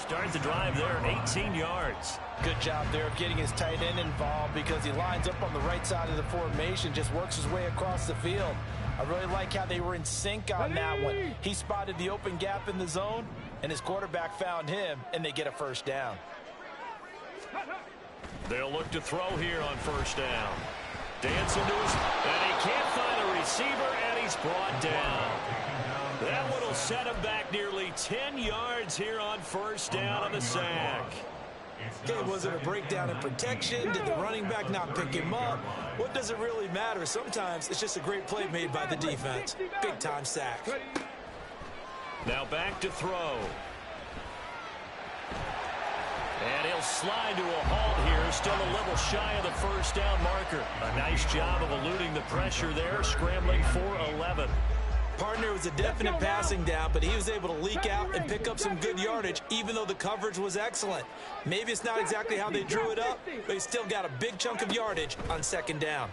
Start the drive there, 18 yards. Good job there of getting his tight end involved because he lines up on the right side of the formation, just works his way across the field. I really like how they were in sync on that one. He spotted the open gap in the zone, and his quarterback found him, and they get a first down. They'll look to throw here on first down. Dancing to his, and he can't find a receiver, and he's brought down. That one will set him back nearly 10 yards here on first down on the sack. Okay, was it a breakdown in protection? Did the running back not pick him up? What does it really matter? Sometimes it's just a great play made by the defense. Big-time sack. Now back to throw. And he'll slide to a halt here, still a little shy of the first down marker. A nice job of eluding the pressure there, scrambling for 11. Partner was a definite passing down, but he was able to leak out and pick up some good yardage, even though the coverage was excellent. Maybe it's not exactly how they drew it up, but he still got a big chunk of yardage on second down.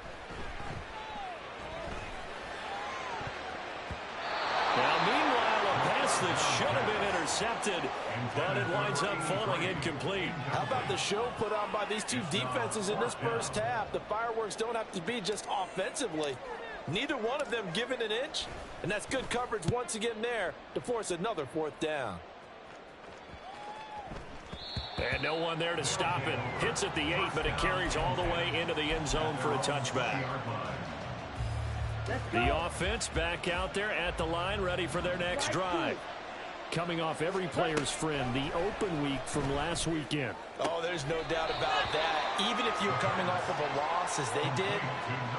Now, meanwhile, a pass that should have been intercepted, but it winds up falling incomplete. How about the show put on by these two defenses in this first half? The fireworks don't have to be just offensively. Neither one of them given an inch, and that's good coverage once again there to force another fourth down. And no one there to stop it. Hits at the 8, but it carries all the way into the end zone for a touchback. The offense back out there at the line, ready for their next drive. Coming off every player's friend, the open week from last weekend. Oh, there's no doubt about that. Even if you're coming off of a loss, as they did,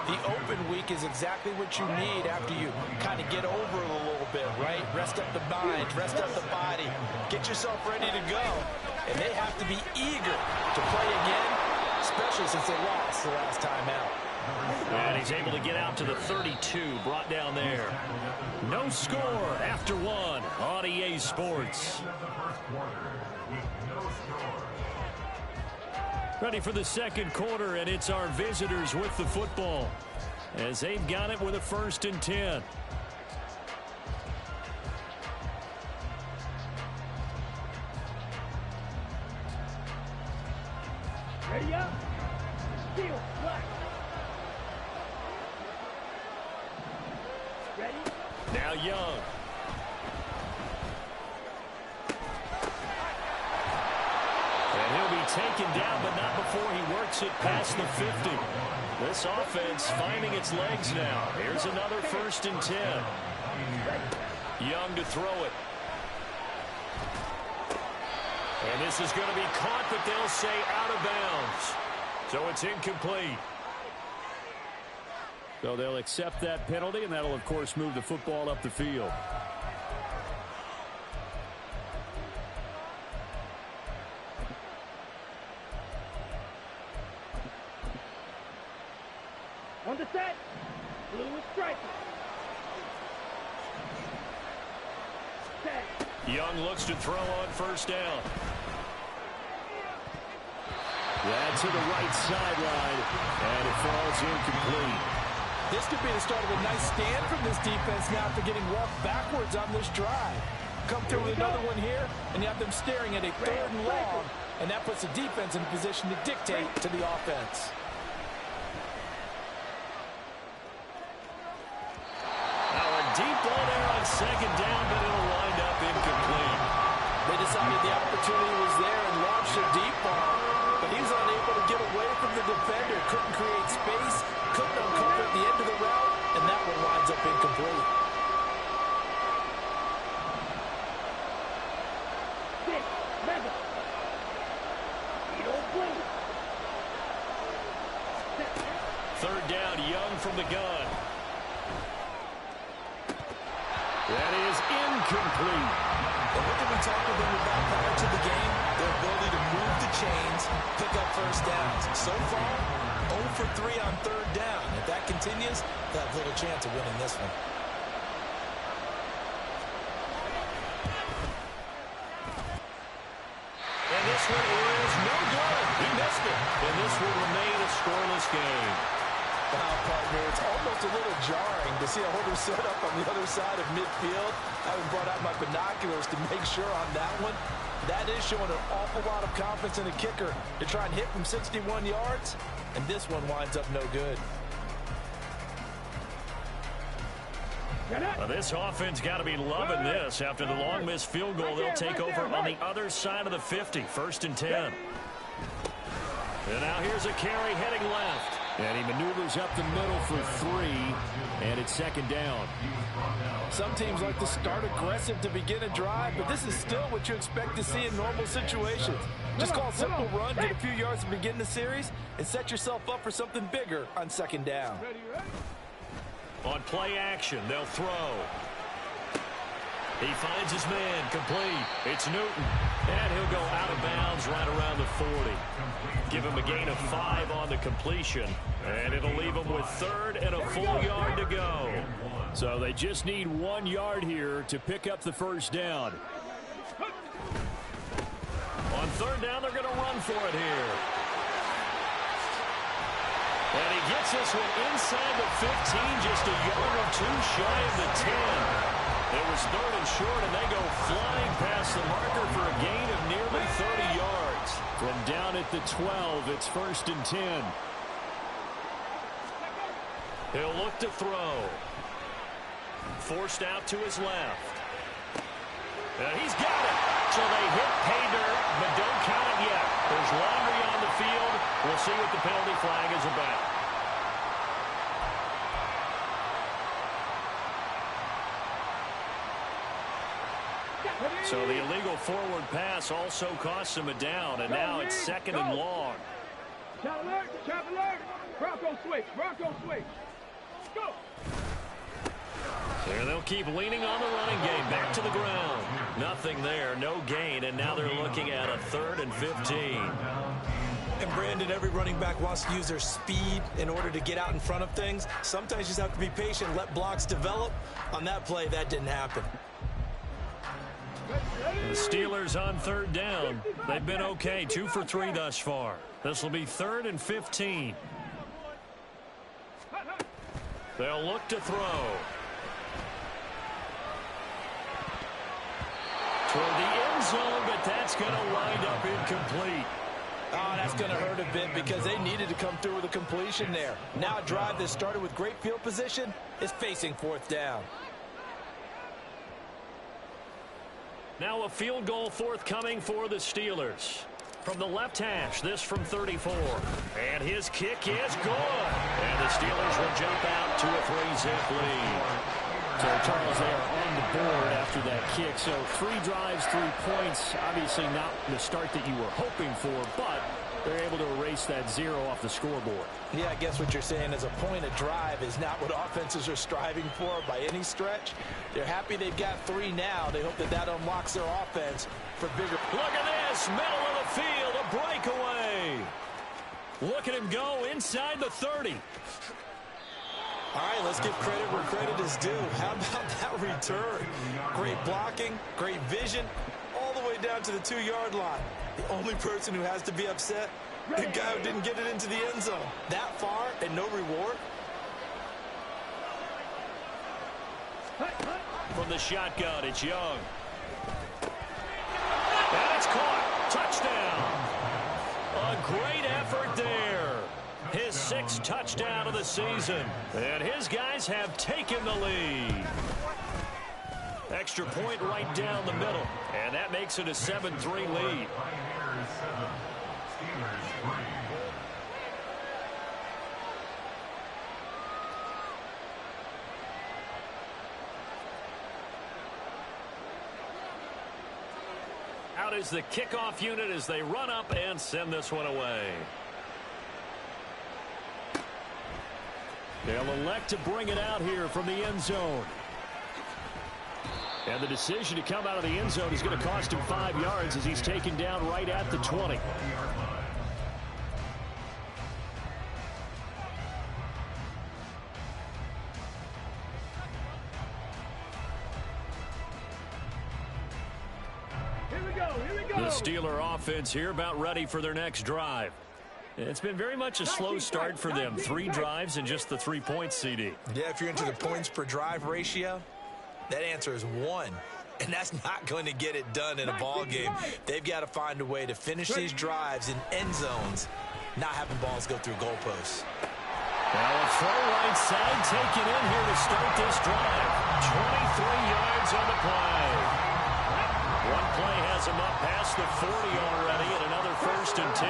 the open week is exactly what you need after you kind of get over it a little bit, right? Rest up the mind, rest up the body, get yourself ready to go. And they have to be eager to play again, especially since they lost the last time out. And he's able to get out to the 32, brought down there. No score after one on EA Sports. Ready for the second quarter, and it's our visitors with the football as they've got it with a 1st and 10. Ready up. Field, black. Ready? Now Young. And he'll be taken down, but not before he works it past the 50. This offense finding its legs now. Here's another 1st and 10. Young to throw it. And this is going to be caught, but they'll say out of bounds. So it's incomplete. So they'll accept that penalty, and that'll, of course, move the football up the field. On the set. Blue is striking. Set. Young looks to throw on first down. That's to the right sideline, and it falls incomplete. This could be the start of a nice stand from this defense now after getting walked backwards on this drive. Come through with another one here, and you have them staring at a 3rd and long, and that puts the defense in a position to dictate to the offense. Now a deep ball there on second down, but it'll wind up incomplete. They decided the opportunity was there and launched a deep ball, but he was unable to get away from the defender, couldn't create space, couldn't uncover at the end of the route, and that one winds up incomplete. 6, 11. You don't blink. 3rd down, Young from the gun. That is incomplete. And what did we talk to them about prior to the game? Their ability to move the chains, pick up first downs. So far, 0 for 3 on 3rd down. If that continues, they'll have little chance of winning this one. And this one is no good. He missed it. And this will remain a scoreless game. Wow, partner, it's almost a little jarring to see a holder set up on the other side of midfield. I haven't brought out my binoculars to make sure on that one. That is showing an awful lot of confidence in the kicker to try and hit from 61 yards, and this one winds up no good. Well, this offense got to be loving this. After the long missed field goal, they'll take over on the other side of the 50, 1st and 10. And now here's a carry heading left. And he maneuvers up the middle for 3, and it's 2nd down. Some teams like to start aggressive to begin a drive, but this is still what you expect to see in normal situations. Just call a simple run, get a few yards to begin the series, and set yourself up for something bigger on 2nd down. On play action, they'll throw. He finds his man, complete. It's Newton, and he'll go out of bounds right around the 40. Give him a gain of 5 on the completion, and it'll leave him with 3rd and a full yard to go. So they just need 1 yard here to pick up the 1st down. On 3rd down, they're going to run for it here. And he gets this one inside the 15, just a yard or 2 shy of the 10. It was 3rd and short, and they go flying past the marker for a gain of nearly 30 yards. From down at the 12, it's 1st and 10. He'll look to throw. Forced out to his left. And he's got it. So they hit pay dirt, but don't count it yet. There's laundry on the field. We'll see what the penalty flag is about. So the illegal forward pass also costs him a down, and now it's 2nd and long. Chop alert, chop alert. Bronco switch, Bronco switch. Go. There they'll keep leaning on the running game. Back to the ground. Nothing there, no gain, and now they're looking at a 3rd and 15. And Brandon, every running back wants to use their speed in order to get out in front of things. Sometimes you just have to be patient, let blocks develop. On that play, that didn't happen. The Steelers on 3rd down. They've been okay, 2 for 3 thus far. This will be 3rd and 15. They'll look to throw. Toward the end zone, but that's going to wind up incomplete. Oh, that's going to hurt a bit because they needed to come through with a completion there. Now a drive that started with great field position is facing 4th down. Now a field goal forthcoming for the Steelers. From the left hash, this from 34. And his kick is good. And the Steelers will jump out to a 3-zip lead. So, Charles, they are on the board after that kick. So 3 drives, 3 points. Obviously not the start that you were hoping for, but they're able to erase that 0 off the scoreboard. Yeah, I guess what you're saying is a point of drive is not what offenses are striving for by any stretch. They're happy they've got 3 now. They hope that that unlocks their offense for bigger. Look at this, middle of the field, a breakaway. Look at him go inside the 30. All right, let's give credit where credit is due. How about that return? Great blocking, great vision, all the way down to the 2-yard line. The only person who has to be upset, the guy who didn't get it into the end zone. That far and no reward. From the shotgun, it's Young. And it's caught. Touchdown. A great effort there. His 6th touchdown of the season. And his guys have taken the lead. Extra point right down the middle. And that makes it a 7-3 lead. Out is the kickoff unit as they run up and send this one away. They'll elect to bring it out here from the end zone. And the decision to come out of the end zone is going to cost him 5 yards as he's taken down right at the 20. The Steeler offense here about ready for their next drive. It's been very much a slow start for them. 3 drives and just the 3 points, CD. Yeah, if you're into the points per drive ratio, that answer is 1. and that's not going to get it done in a ball game. They've got to find a way to finish these drives in end zones, not having balls go through goalposts. Well, a throw right side taken in here to start this drive. 23 yards on the play. One play has him up past the 40 already, and another 1st and 10.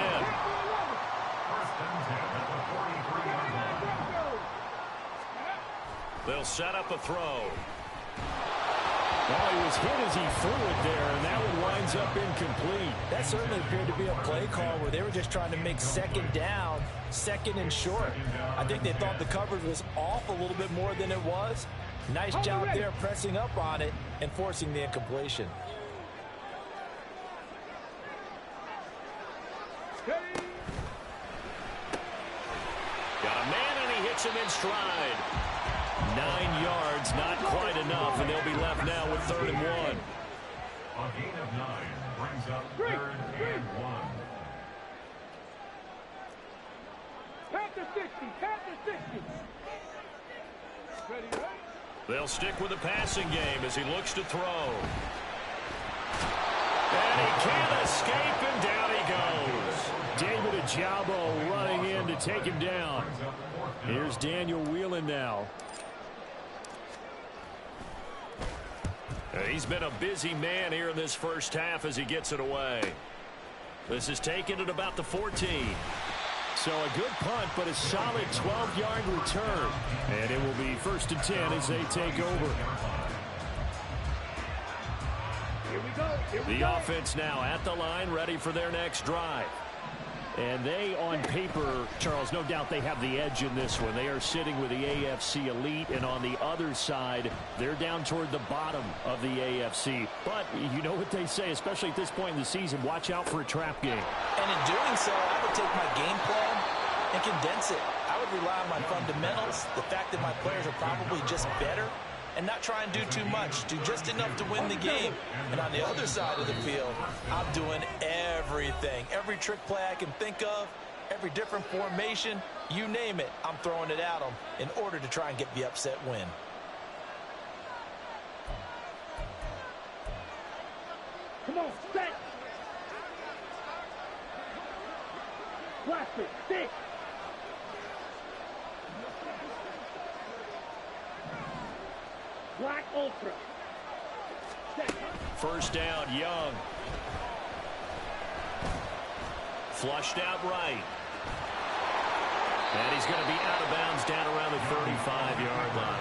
They'll set up a throw. Well, he was hit as he threw it there, and that one winds up incomplete. That certainly appeared to be a play call where they were just trying to make second down, second and short. I think they thought the coverage was off a little bit more than it was. Nice job there pressing up on it and forcing the incompletion. Got a man, and he hits him in stride. 9 yards, not quite enough, and they'll be left now with 3rd and 1. A gain of 9 brings up 3rd and 1. Panther 60, Panther 60. Ready, right? They'll stick with the passing game as he looks to throw. And he can't escape, and down he goes. David Ajabo running in to take him down. Here's Daniel Whelan now. He's been a busy man here in this first half as he gets it away. This is taken at about the 14. So a good punt, but a solid 12-yard return. And it will be 1st and 10 as they take over. Here we go. Here we The go. offense now at the line, ready for their next drive. And they, on paper, Charles, no doubt they have the edge in this one. They are sitting with the AFC elite, and on the other side, they're down toward the bottom of the AFC. But you know what they say, especially at this point in the season, watch out for a trap game. And in doing so, I would take my game plan and condense it. I would rely on my fundamentals, the fact that my players are probably just better, and not try and do too much. Do just enough to win the game. And on the other side of the field, I'm doing everything. Every trick play I can think of, every different formation, you name it, I'm throwing it at them in order to try and get the upset win. Come on, set. Blaster, stick. Black Ultra. Set. 1st down, Young. Flushed out right. And he's going to be out of bounds down around the 35-yard line.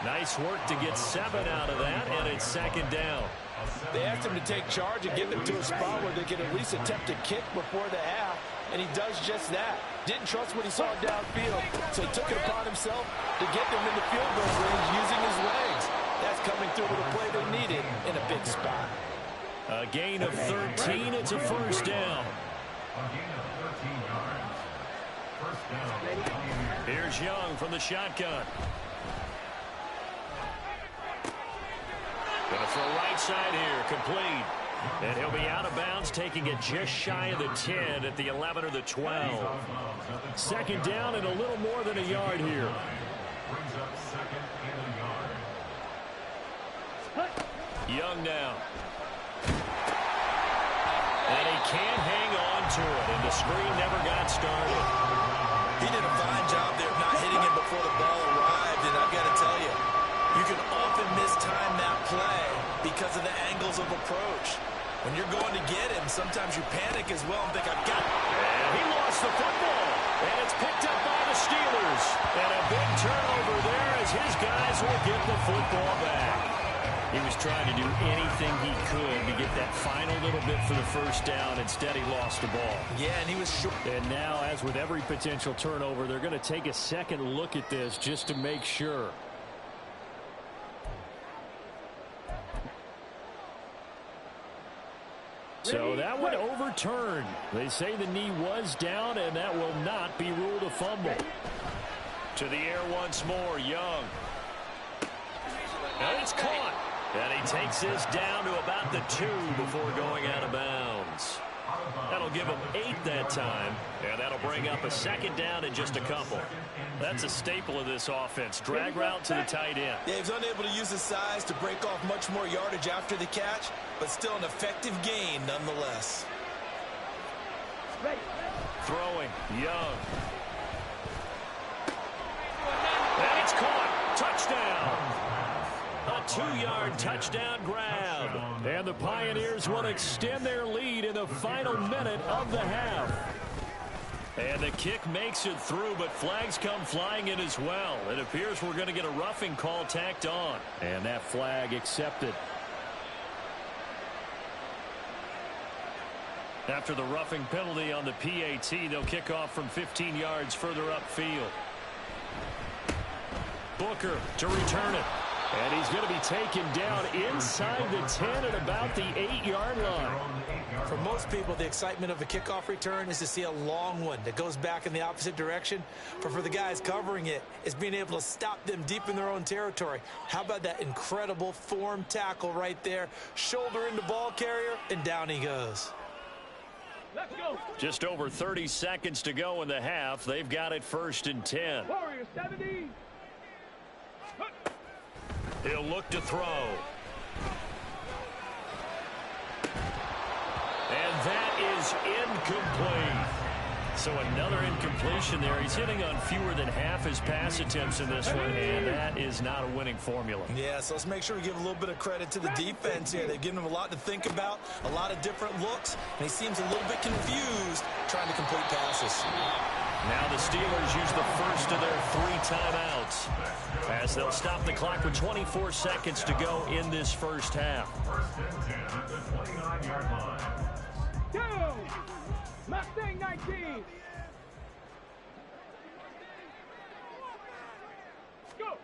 Nice work to get 7 out of that, and it's 2nd down. They asked him to take charge and get them to a spot where they could at least attempt a kick before the half, and he does just that. Didn't trust what he saw downfield, so he took it upon himself to get them in the field goal range using his legs. That's coming through with a play they needed in a big spot. A gain of 13. It's a 1st down. A gain of 13 yards. 1st down. Here's Young from the shotgun. Going to throw right side here, complete. And he'll be out of bounds, taking it just shy of the 10 at the 11 or the 12. 2nd down and a little more than a yard here. Brings up 2nd and a yard. Young now. And he can't hang on to it, and the screen never got started. He did a fine job there of not hitting it before the ball arrived, and I've got to tell you, you can often mistime that play because of the angles of approach. When you're going to get him, sometimes you panic as well and think, I've got it. And he lost the football, and it's picked up by the Steelers. And a big turnover there as his guys will get the football back. He was trying to do anything he could to get that final little bit for the 1st down. Instead, he lost the ball. Yeah, and he was short. And now, as with every potential turnover, they're going to take a second look at this just to make sure. So that one overturned. They say the knee was down, and that will not be ruled a fumble. To the air once more, Young. And it's caught. And he takes this down to about the 2 before going out of bounds. That'll give him 8 that time, and that'll bring up a second down in just a couple. That's a staple of this offense. Drag route to the tight end. Yeah, he's unable to use his size to break off much more yardage after the catch, but still an effective gain nonetheless. Throwing, Young. And it's caught. Touchdown. A 2-yard touchdown grab. And the Pioneers will extend their lead in the final minute of the half. And the kick makes it through, but flags come flying in as well. It appears we're going to get a roughing call tacked on. And that flag accepted. After the roughing penalty on the PAT, they'll kick off from 15 yards further upfield. Booker to return it. And he's going to be taken down inside the 10 at about the 8-yard line. For most people, the excitement of a kickoff return is to see a long one that goes back in the opposite direction. But for the guys covering it, it's being able to stop them deep in their own territory. How about that incredible form tackle right there? Shoulder into ball carrier, and down he goes. Let's go. Just over 30 seconds to go in the half. They've got it 1st and 10. Warriors 70. He'll look to throw. And that is incomplete. So another incompletion there. He's hitting on fewer than half his pass attempts in this one, and that is not a winning formula. Yeah, so let's make sure we give a little bit of credit to the defense here. They've given him a lot to think about, a lot of different looks, and he seems a little bit confused trying to complete passes. Now the Steelers use the first of their 3 timeouts as they'll stop the clock with 24 seconds to go in this first half. 1st and 10 at the 29-yard line. Go. Mustang 19. Go.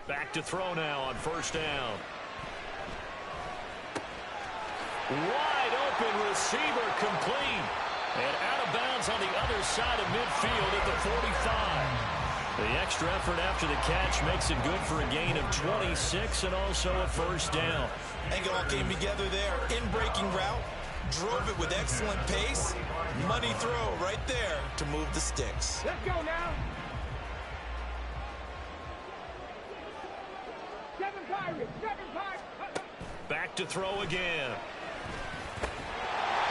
Back to throw now on 1st down. Wide open receiver complete. And out of bounds on the other side of midfield at the 45. The extra effort after the catch makes it good for a gain of 26 and also a 1st down. I think it all came together there. In-breaking route, drove it with excellent pace. Money throw right there to move the sticks. Let's go now. 7 Pirates. 7 Pirates. Back to throw again.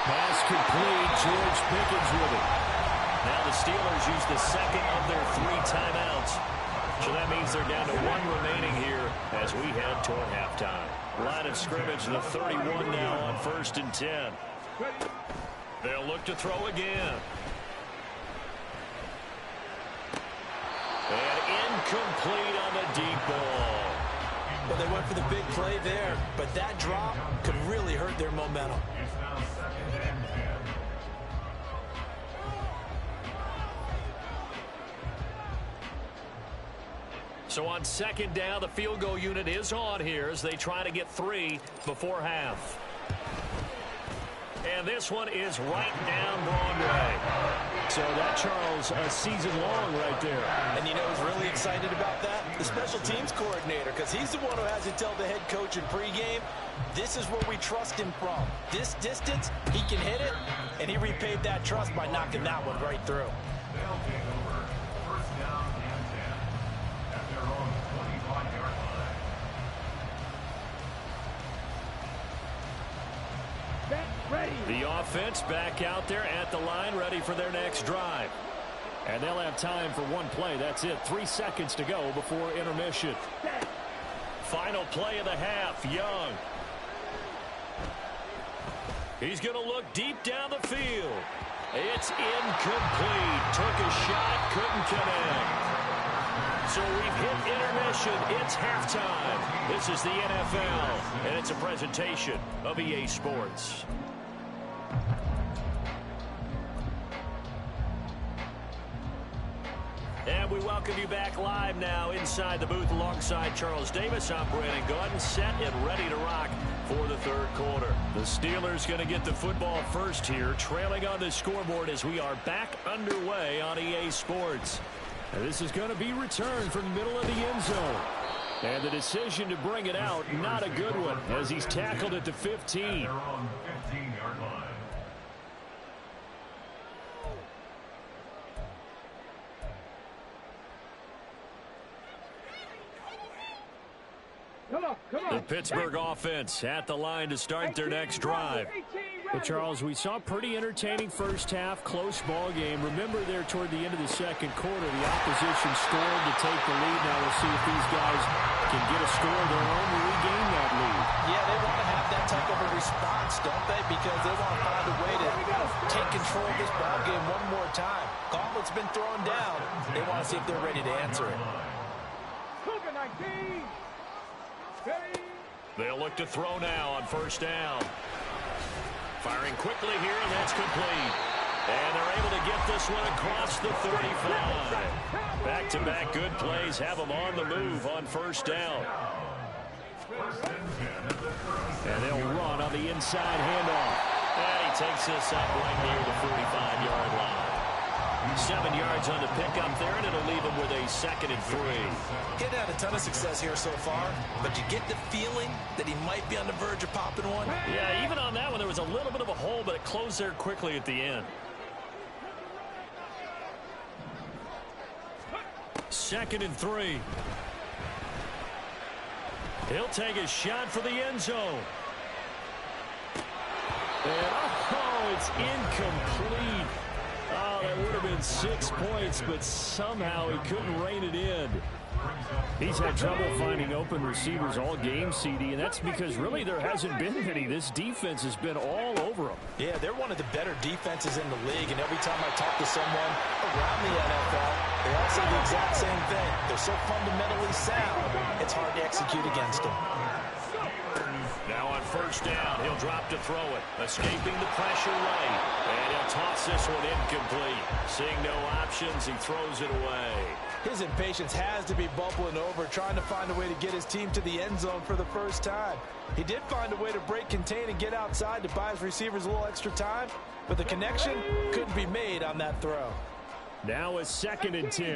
Pass complete. George Pickens with it. Now the Steelers use the second of their 3 timeouts. So that means they're down to 1 remaining here as we head toward halftime. Line of scrimmage, the 31 now on 1st and 10. They'll look to throw again. And incomplete on the deep ball. Well, they went for the big play there, but that drop could really hurt their momentum. It's now 2nd and 10. So on 2nd down, the field goal unit is on here as they try to get 3 before half. And this one is right down Broadway. So that, Charles, a season long right there. And you know who's really excited about that? The special teams coordinator, because he's the one who has to tell the head coach in pregame, this is where we trust him from. This distance, he can hit it, and he repaid that trust by knocking that one right through. They'll take over 1st down and 10 at their own 25-yard line. Ready. The offense back out there at the line, ready for their next drive. And they'll have time for 1 play. That's it. 3 seconds to go before intermission. Final play of the half, Young. He's going to look deep down the field. It's incomplete. Took a shot, couldn't connect. So we've hit intermission. It's halftime. This is the NFL, and it's a presentation of EA Sports. And we welcome you back live now inside the booth alongside Charles Davis. I'm Brandon Gaudin, set and ready to rock for the 3rd quarter. The Steelers going to get the football first here, trailing on the scoreboard as we are back underway on EA Sports. And this is going to be returned from the middle of the end zone. And the decision to bring it out, not a good one, as he's tackled at the 15. They're on 15-yard line. The Pittsburgh offense at the line to start their next drive. Well, Charles, we saw a pretty entertaining first half, close ball game. Remember there toward the end of the second quarter, the opposition scored to take the lead. Now we'll see if these guys can get a score of their own to regain that lead. Yeah, they want to have that type of a response, don't they? Because they want to find a way to take control of this ball game one more time. Gauntlet's been thrown down. They want to see if they're ready to answer it. They'll look to throw now on first down. Firing quickly here, and that's complete. And they're able to get this one across the 35. Back-to-back good plays have them on the move on first down. And they'll run on the inside handoff. And he takes this up right near the 45-yard line. 7 yards on the pickup there, and it'll leave him with a 2nd and 3. Getting had a ton of success here so far, but you get the feeling that he might be on the verge of popping one. Yeah, even on that one, there was a little bit of a hole, but it closed there quickly at the end. 2nd and 3. He'll take a shot for the end zone. And, oh, it's incomplete. Oh, that would have been 6 points, but somehow he couldn't rein it in. He's had trouble finding open receivers all game, CD, and that's because really there hasn't been any. This defense has been all over him. Yeah, they're one of the better defenses in the league, and every time I talk to someone around the NFL, they all say the exact same thing. They're so fundamentally sound, it's hard to execute against them. Now on first down, he'll drop to throw it. Escaping the pressure right. And he'll toss this one incomplete. Seeing no options, he throws it away. His impatience has to be bubbling over, trying to find a way to get his team to the end zone for the first time. He did find a way to break contain and get outside to buy his receivers a little extra time, but the connection couldn't be made on that throw. Now a 2nd and 10. 60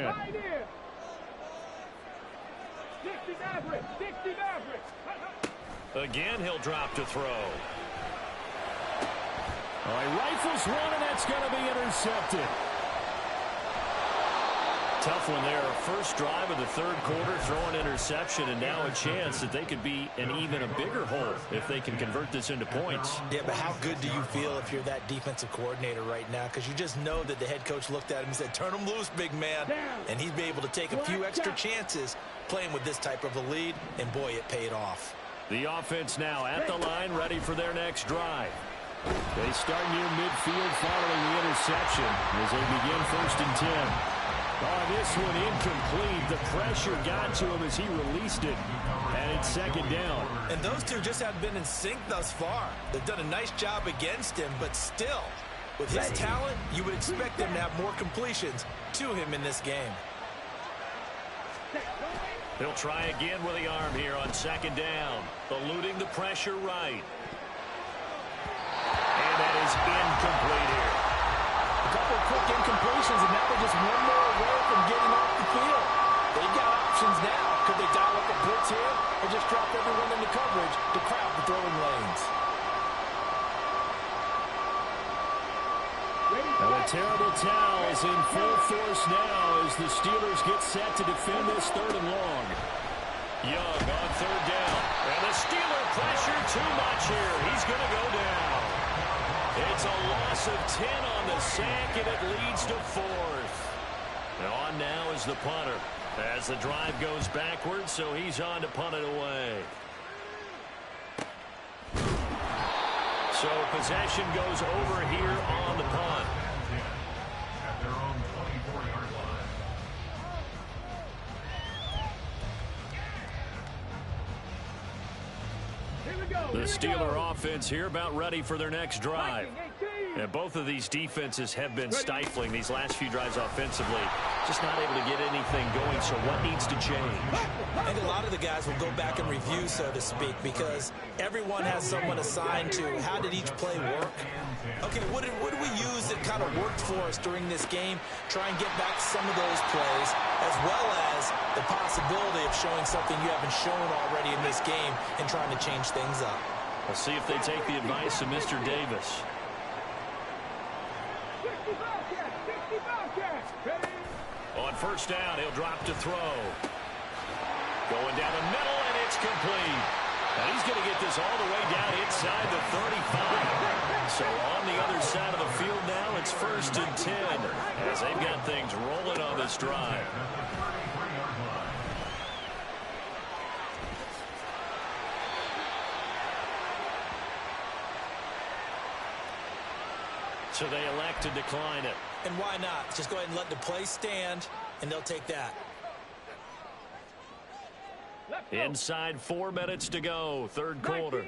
Maverick! 60 Maverick! Again, he'll drop to throw. Oh, he rifles one, and that's going to be intercepted. Tough one there. First drive of the third quarter, throw an interception, and now a chance that they could be in even a bigger hole if they can convert this into points. Yeah, but how good do you feel if you're that defensive coordinator right now? Because you just know that the head coach looked at him and said, turn him loose, big man. And he'd be able to take a few extra chances playing with this type of a lead, and boy, it paid off. The offense now at the line, ready for their next drive. They start near midfield following the interception as they begin 1st and 10. Oh, this one incomplete. The pressure got to him as he released it, and it's 2nd down. And those two just have been in sync thus far. They've done a nice job against him, but still, with his talent, you would expect them to have more completions to him in this game. He'll try again with the arm here on 2nd down, eluding the pressure right. And that is incomplete here. A couple of quick incompletions, and now they're just one more away from getting off the field. They've got options now. Could they dial up a blitz here or just drop everyone into coverage to crowd the throwing lanes? And a terrible towel is in full force now as the Steelers get set to defend this 3rd and long. Young on 3rd down. And the Steeler pressure too much here. He's going to go down. It's a loss of 10 on the sack, and it leads to 4th. And on now is the punter as the drive goes backwards, so he's on to punt it away. So possession goes over here on the punt. At their own 24-yard line. The Steeler offense here about ready for their next drive. And both of these defenses have been stifling these last few drives offensively. Just not able to get anything going, so what needs to change? I think a lot of the guys will go back and review, so to speak, because everyone has someone assigned to how did each play work. Okay, what did we use that kind of worked for us during this game? Try and get back some of those plays, as well as the possibility of showing something you haven't shown already in this game and trying to change things up. We'll see if they take the advice of Mr. Davis. On first down, he'll drop to throw. Going down the middle, and It's complete. And he's going to get this all the way down inside the 35. So on the other side of the field now, it's 1st and 10 as they've got things rolling on this drive. So they elect to decline it. And why not? Just go ahead and let the play stand, and they'll take that. Inside 4 minutes to go, third quarter.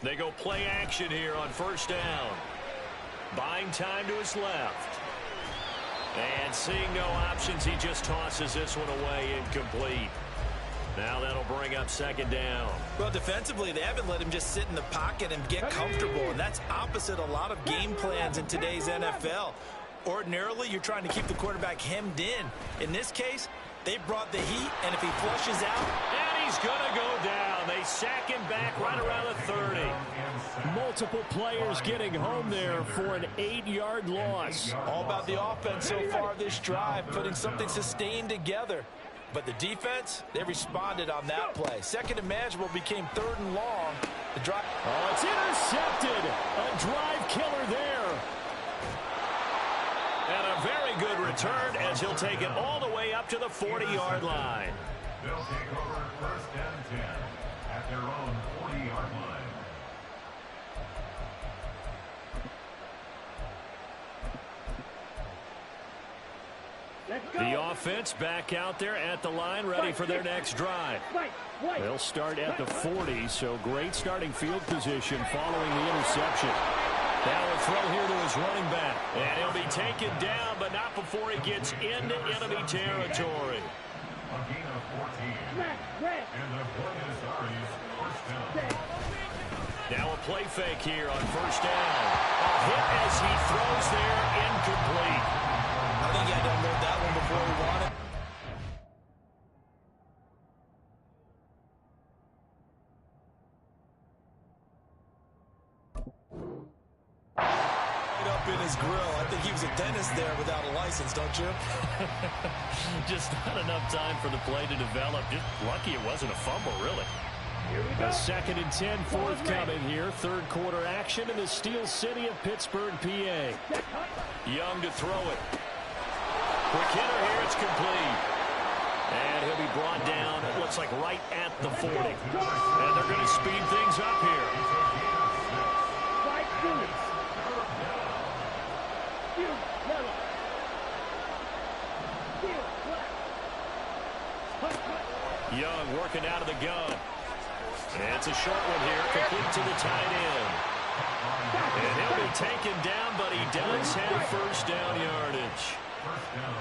They go play action here on 1st down. Buying time to his left. And seeing no options, he just tosses this one away, incomplete. Now that'll bring up 2nd down. Well, defensively, they haven't let him just sit in the pocket and get comfortable, and that's opposite a lot of game plans in today's NFL. Ordinarily, you're trying to keep the quarterback hemmed in. In this case, they brought the heat, and if he flushes out... And he's going to go down. They sack him back right around the 30. Multiple players getting home there for an 8-yard loss. All about the offense so far this drive, putting something sustained together. But the defense, they responded on that play. 2nd and manageable became 3rd and long. The drive... Oh, it's intercepted. A drive killer there. And a very good return as he'll take it all the way up to the 40-yard line. They'll take over 1st and 10 at their own 40-yard line. The offense back out there at the line, ready for their next drive. They'll start at the 40, so great starting field position following the interception. Now a throw here to his running back. And he'll be taken down, but not before he gets into enemy territory. A gain of 14. And the Buenos Aires 1st down. Now a play fake here on 1st down. A hit as he throws there, incomplete. I think he had to unload that one before he wanted. Up in his grill. I think he was a dentist there without a license, don't you? Just not enough time for the play to develop. Just lucky it wasn't a fumble, really. A 2nd and 10 forthcoming here. Third quarter action in the Steel City of Pittsburgh, PA. Young to throw it. Quick hitter here, it's complete. And he'll be brought down, it looks like right at the 40. And they're going to speed things up here. Young working out of the gun. And it's a short one here, complete to the tight end. And he'll be taken down, but he does have 1st down yardage. 1st down.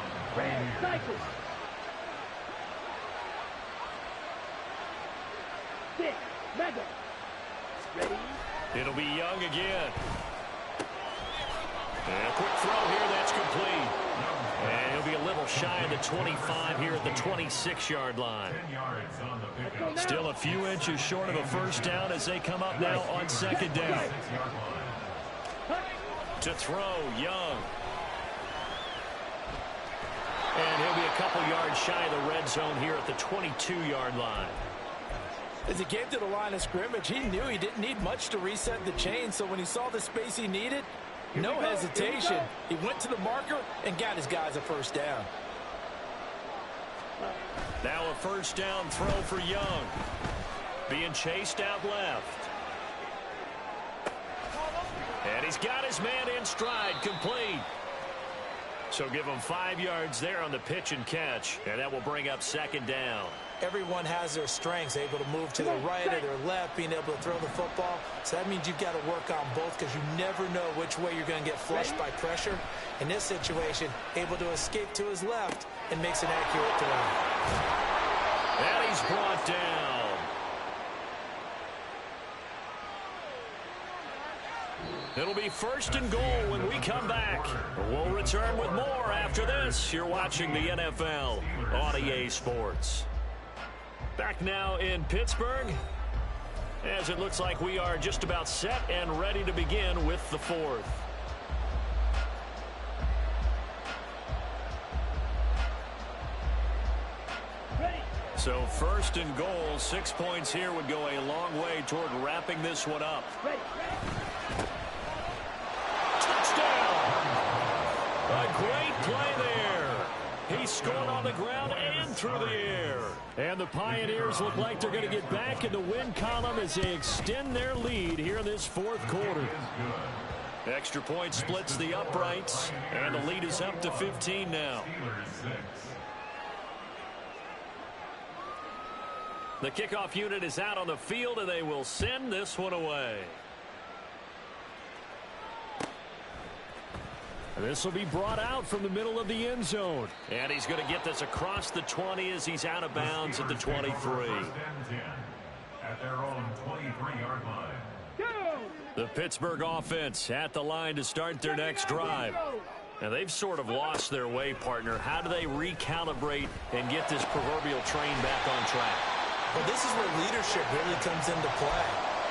It'll be Young again. And a quick throw here, that's complete. And he'll be a little shy of the 25 here at the 26-yard line. 10 yards on the pickup. Still a few inches short of a 1st down as they come up now on 2nd down. 6-yard line. To throw, Young. And he'll be a couple yards shy of the red zone here at the 22-yard line. As he came to the line of scrimmage, he knew he didn't need much to reset the chain, so when he saw the space he needed, no hesitation. He went to the marker and got his guys a 1st down. Now a 1st down throw for Young. Being chased out left. And he's got his man in stride, complete. So give him 5 yards there on the pitch and catch, and that will bring up 2nd down. Everyone has their strengths, able to move to the right or their left, being able to throw the football. So that means you've got to work on both because you never know which way you're going to get flushed by pressure. In this situation, able to escape to his left and makes an accurate throw. And he's brought down. It'll be 1st and goal when we come back. We'll return with more after this. You're watching the NFL on EA Sports. Back now in Pittsburgh, as it looks like we are just about set and ready to begin with the 4th. So first and goal, 6 points here would go a long way toward wrapping this one up. Touchdown! A great play there. He scored on the ground and through the air. And the Pioneers look like they're going to get back in the win column as they extend their lead here in this fourth quarter. Extra point splits the uprights, and the lead is up to 15 now. The kickoff unit is out on the field, and they will send this one away. This will be brought out from the middle of the end zone. And he's going to get this across the 20 as he's out of bounds at the 23. At their own 23-yard line. The Pittsburgh offense at the line to start their next drive. Now, they've sort of lost their way, partner. How do they recalibrate and get this proverbial train back on track? Well, this is where leadership really comes into play.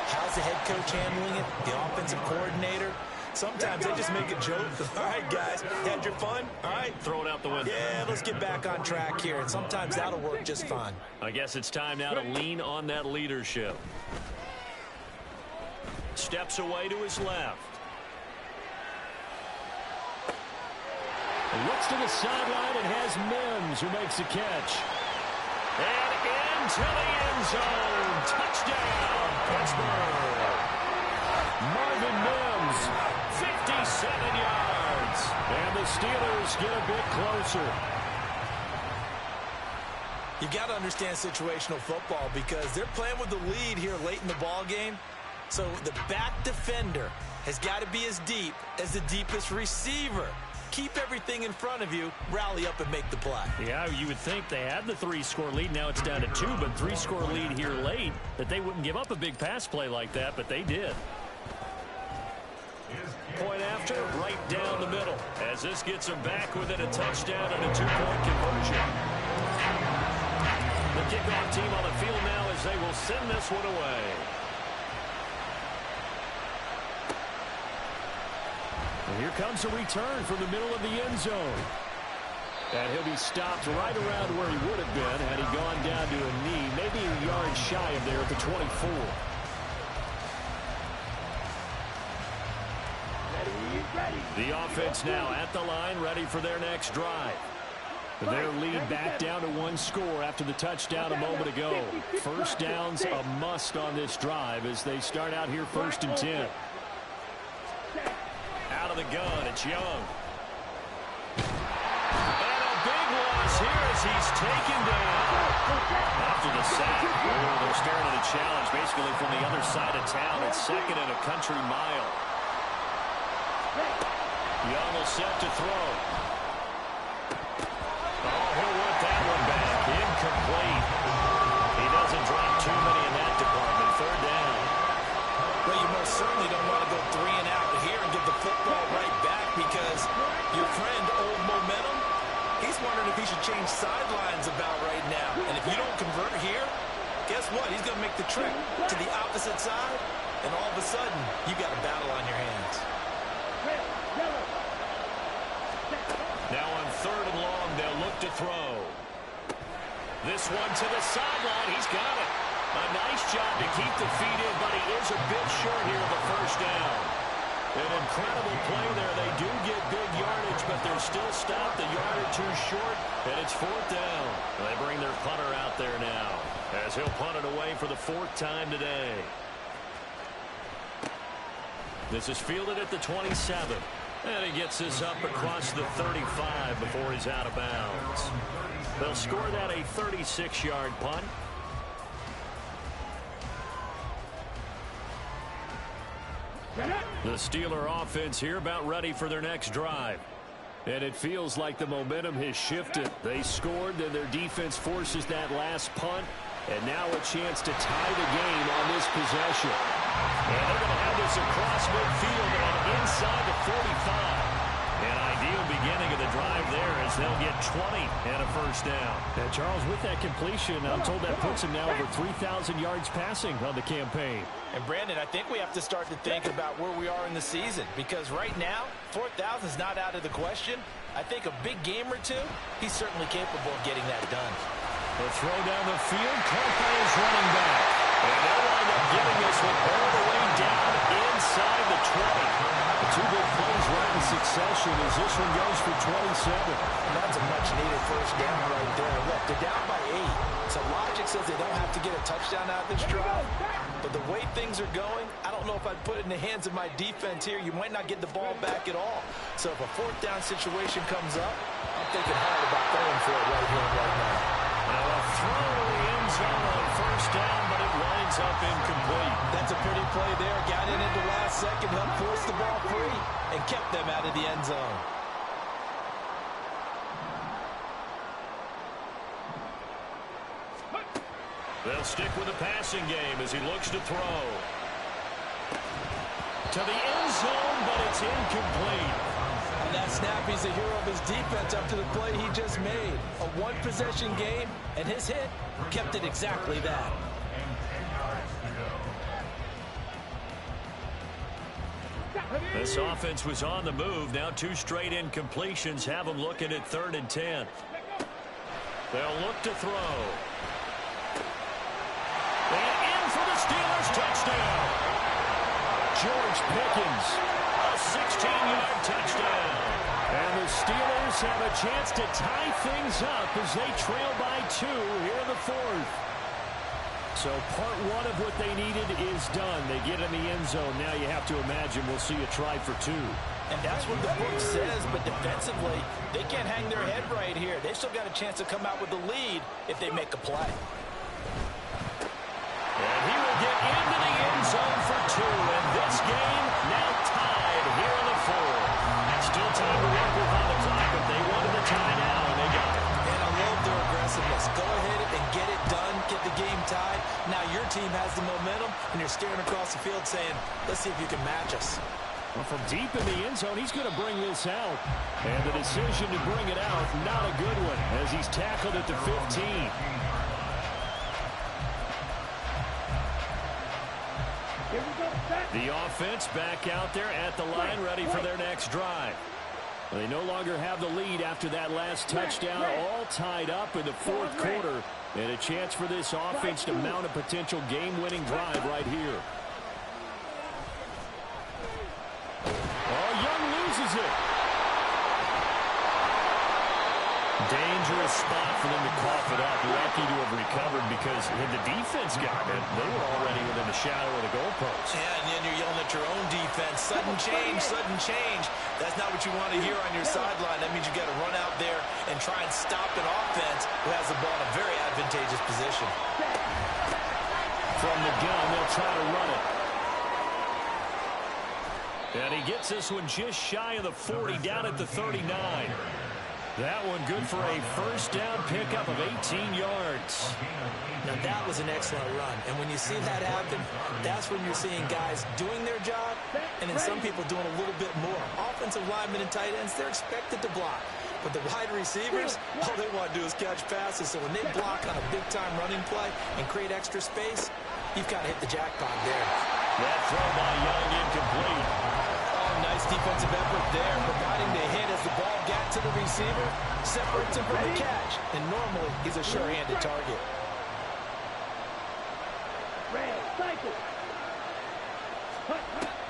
How's the head coach handling it? The offensive coordinator? Sometimes they just make a joke. All right, guys, had your fun? All right. Throw it out the window. Yeah, let's get back on track here. And sometimes that'll work just fine. I guess it's time now to lean on that leadership. Steps away to his left. Looks to the sideline and has Mims who makes the catch. And into the end zone. Touchdown, Pittsburgh. Marvin Mims, 57 yards. and the Steelers get a bit closer. You've got to understand situational football because they're playing with the lead here late in the ball game. So the back defender has got to be as deep as the deepest receiver. Keep everything in front of you, rally up and make the play. Yeah, you would think they had the 3-score lead. Now it's down to 2, but 3-score lead here late, that they wouldn't give up a big pass play like that, but they did. Point after, right down the middle, as this gets them back within a touchdown and a 2-point conversion. The kickoff team on the field now as they will send this one away. And here comes a return from the middle of the end zone. And he'll be stopped right around where he would have been had he gone down to a knee, maybe a yard shy of there at the 24. The offense now at the line, ready for their next drive. Their lead back down to 1 score after the touchdown a moment ago. First down's a must on this drive as they start out here 1st and 10. Out of the gun, it's Young. And a big loss here as he's taken down. After the sack, they're staring at a challenge basically from the other side of town. It's 2nd and a country mile. Young will set to throw. Oh, he'll whip that one back. Incomplete. He doesn't drop too many in that department. 3rd down. Well, you most certainly don't want to go 3 and out here and give the football right back because your friend, Old Momentum, he's wondering if he should change sidelines about right now. And if you don't convert here, guess what? He's going to make the trip to the opposite side, and all of a sudden, you got a battle on your hands. Now on 3rd and long, they'll look to throw. This one to the sideline. He's got it. A nice job to keep the feet in, but he is a bit short here of the 1st down. An incredible play there. They do get big yardage, but they're still stopped a yard or 2 short, and it's 4th down. They bring their punter out there now as he'll punt it away for the 4th time today. This is fielded at the 27. And he gets this up across the 35 before he's out of bounds. They'll score that a 36-yard punt. The Steeler offense here about ready for their next drive. And it feels like the momentum has shifted. They scored, then their defense forces that last punt. And now a chance to tie the game on this possession. And they're going to have this across midfield and inside the 45. An ideal beginning of the drive there as they'll get 20 and a 1st down. And Charles, with that completion, I'm told that puts him now over 3,000 yards passing on the campaign. And Brandon, I think we have to start to think about where we are in the season because right now, 4,000 is not out of the question. I think a big game or 2, he's certainly capable of getting that done. The throw down the field, caught by his running back. And they'll wind up giving this one all the way down inside the 20. Two big plays right in succession as this one goes for 27. And that's a much-needed first down right there. Look, they're down by 8. So logic says they don't have to get a touchdown out of this drive. But the way things are going, I don't know if I'd put it in the hands of my defense here. You might not get the ball back at all. So if a fourth down situation comes up, I'm thinking hard about going for it right here and right now. Now a throw to the end zone on first down, but it winds up incomplete. That's a pretty play there. Got in at the last second, helped force the ball free, and kept them out of the end zone. They'll stick with the passing game as he looks to throw. To the end zone, but it's incomplete. On that snap, he's the hero of his defense after the play he just made. A one-possession game, and his hit kept it exactly that. This offense was on the move. Now 2 straight incompletions have them looking at 3rd and 10. They'll look to throw. And in for the Steelers touchdown. George Pickens, a 16-yard touchdown. And the Steelers have a chance to tie things up as they trail by 2 here in the 4th. So part 1 of what they needed is done. They get in the end zone. Now you have to imagine we'll see a try for 2. And that's what the book says, but defensively, they can't hang their head right here. They've still got a chance to come out with the lead if they make a play. And he will get into the end zone for 2. And this game now tied here in the 4th. Still time to work with on the clock, but they wanted the tie now, and they got it. And I love their aggressiveness. Go ahead and get it done, get the game tied. Now your team has the momentum, and you're staring across the field saying, let's see if you can match us. Well, from deep in the end zone, he's going to bring this out. And the decision to bring it out, not a good one, as he's tackled at the 15. The offense back out there at the line, ready for their next drive. They no longer have the lead after that last touchdown, all tied up in the 4th quarter. And a chance for this offense to mount a potential game-winning drive right here. Oh, Young loses it. Dangerous spot for them to cough it up. Lucky to have recovered because had the defense gotten it, they were already within the shadow of the goalpost. Yeah, and then you're yelling at your own defense. Sudden change, sudden change. That's not what you want to hear on your sideline. That means you got to run out there and try and stop an offense who has the ball in a very advantageous position. From the gun, they'll try to run it. And he gets this one just shy of the 40, down at the 39. That one good for a first down pickup of 18 yards. Now that was an excellent run. And when you see that happen, that's when you're seeing guys doing their job and then some people doing a little bit more. Offensive linemen and tight ends, they're expected to block. But the wide receivers, all they want to do is catch passes. So when they block on a big-time running play and create extra space, you've got to hit the jackpot there. That throw by Young incomplete. Nice defensive effort there, providing the hit as the ball got to the receiver, separates him from the catch, and normally he's a sure-handed target.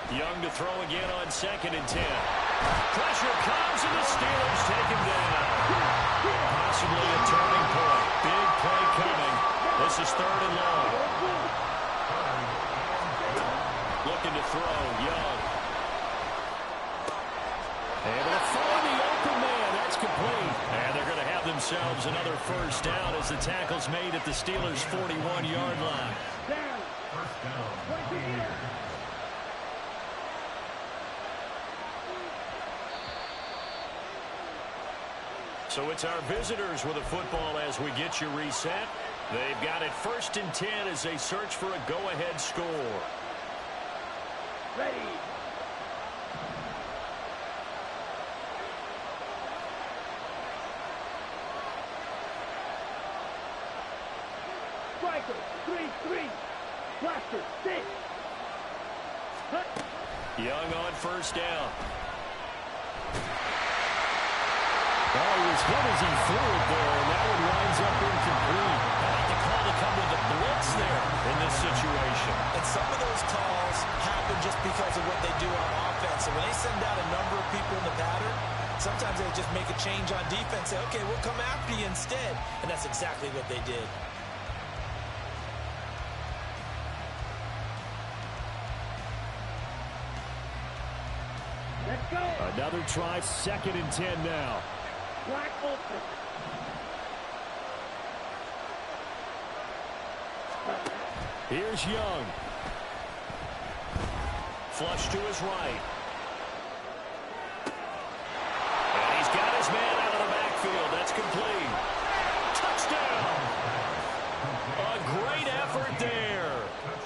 Young to throw again on 2nd and 10. Pressure comes, and the Steelers take him down. Possibly a turning point. Big play coming. This is 3rd and long. Looking to throw, Young. Able to find the open man. That's complete. And they're going to have themselves another first down as the tackle's made at the Steelers' 41-yard line. First down. So it's our visitors with a football as we get you reset. They've got it 1st and 10 as they search for a go-ahead score. Ready. Striker, 3-3. Blaster, 6. Young on first down. Oh, he was hit as he threw it there, and that one winds up incomplete. come with a blitz there in this situation. And some of those calls happen just because of what they do on offense. So when they send out a number of people in the pattern, sometimes they just make a change on defense, say, okay, we'll come after you instead. And that's exactly what they did. Let's go. Another try, 2nd and 10 now. Black open. Here's Young. Flush to his right. And he's got his man out of the backfield. That's complete. Touchdown. A great effort there.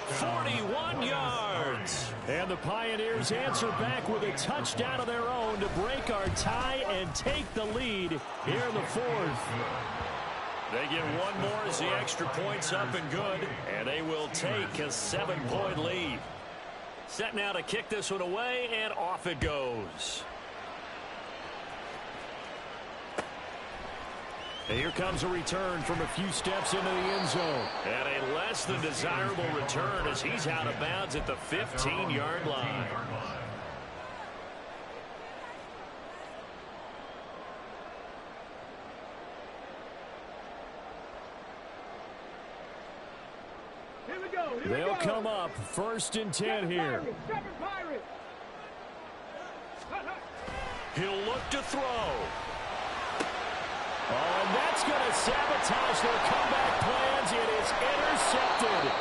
41 yards. And the Pioneers answer back with a touchdown of their own to break our tie and take the lead here in the 4th. They get one more as the extra point's up and good, and they will take a 7-point lead. Set now to kick this one away, and off it goes. And here comes a return from a few steps into the end zone. And a less than desirable return as he's out of bounds at the 15-yard line. Here we go. They'll come up 1st and 10 here. Pirates. He'll look to throw. Oh, and that's going to sabotage their comeback plans. It is intercepted.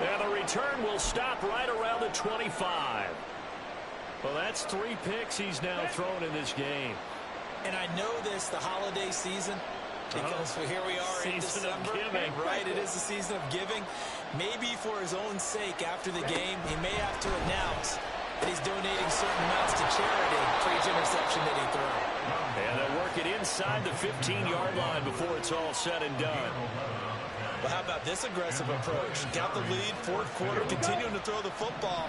And the return will stop right around the 25. Well, that's 3 picks he's now thrown in this game. And I know this, the holiday season, because here we are in Season of December, giving. right? It is the season of giving. Maybe for his own sake after the game, he may have to announce that he's donating certain amounts to charity for each interception that he threw. And they'll work it inside the 15-yard line before it's all said and done. Well, how about this aggressive approach? Got the lead, 4th quarter, continuing to throw the football.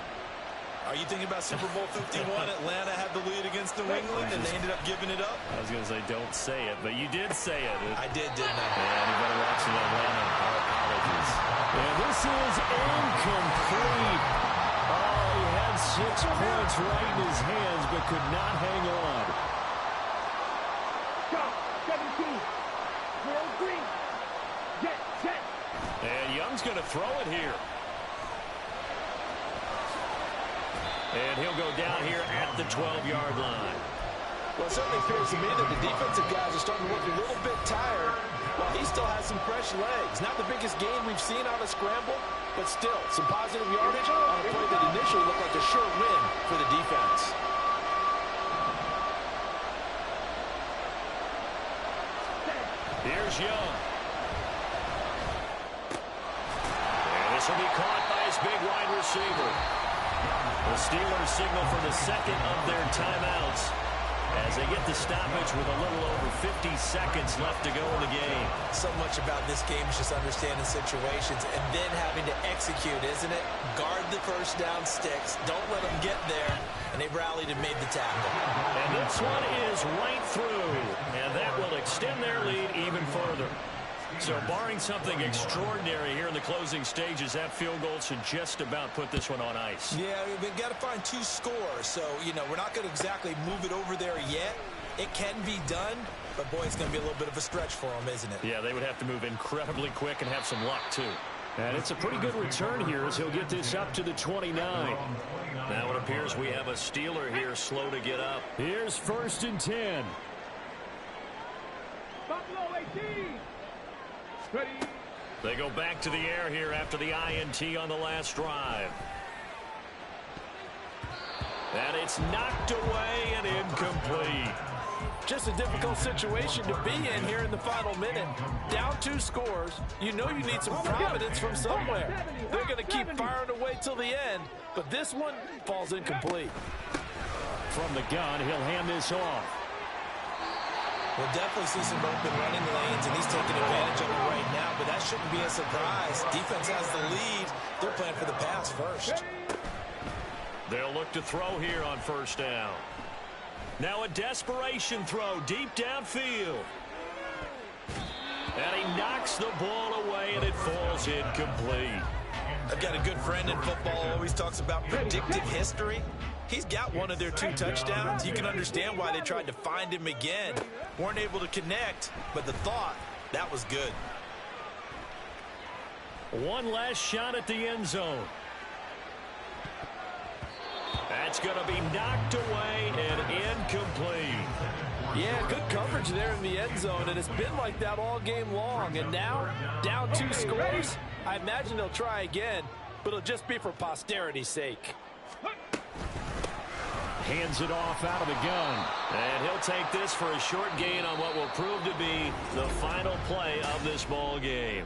Are you thinking about Super Bowl 51? Atlanta had the lead against New England, and they ended up giving it up? I was going to say don't say it, but you did say it. I did, didn't I? Yeah, anybody watching Atlanta, our apologies. And this is incomplete. Oh, he had 6 points right in his hands, but could not hang on. Stop. 17. Will Green. Jet. And Young's going to throw it here. And he'll go down here at the 12-yard line. Well, it certainly appears to me that the defensive guys are starting to look a little bit tired, while he still has some fresh legs. Not the biggest gain we've seen on a scramble, but still some positive yardage on a play that initially looked like a sure win for the defense. Here's Young. And this will be caught by his big wide receiver. The Steelers signal for the 2nd of their timeouts as they get the stoppage with a little over 50 seconds left to go in the game. So much about this game is just understanding situations and then having to execute, isn't it? Guard the first down sticks. Don't let them get there. And they rallied and made the tackle. And this one is right through. And that will extend their lead even further. So barring something extraordinary here in the closing stages, that field goal should just about put this one on ice. Yeah, we've got to find 2 scores. So, you know, we're not going to exactly move it over there yet. It can be done, but boy, it's going to be a little bit of a stretch for them, isn't it? Yeah, they would have to move incredibly quick and have some luck, too. And it's a pretty good return here as he'll get this up to the 29. Now it appears we have a Steeler here slow to get up. Here's 1st and 10. Buffalo 18. Ready. They go back to the air here after the INT on the last drive. And it's knocked away and incomplete. Just a difficult situation to be in here in the final minute. Down 2 scores. You know you need some providence from somewhere. They're going to keep firing away till the end, but this one falls incomplete. From the gun, he'll hand this off. We'll definitely see some open running lanes, and he's taking advantage of it right now, but that shouldn't be a surprise. Defense has the lead. They're playing for the pass first. They'll look to throw here on 1st down. Now a desperation throw deep downfield. And he knocks the ball away play, and it falls incomplete. I've got a good friend in football, always talks about predictive history. He's got one of their 2 touchdowns. You can understand why they tried to find him again. Weren't able to connect, but the thought, that was good. One last shot at the end zone. That's going to be knocked away and incomplete. Yeah, good coverage there in the end zone, and it's been like that all game long. And now, down 2 scores, I imagine they'll try again, but it'll just be for posterity's sake. Hands it off out of the gun. And he'll take this for a short gain on what will prove to be the final play of this ball game.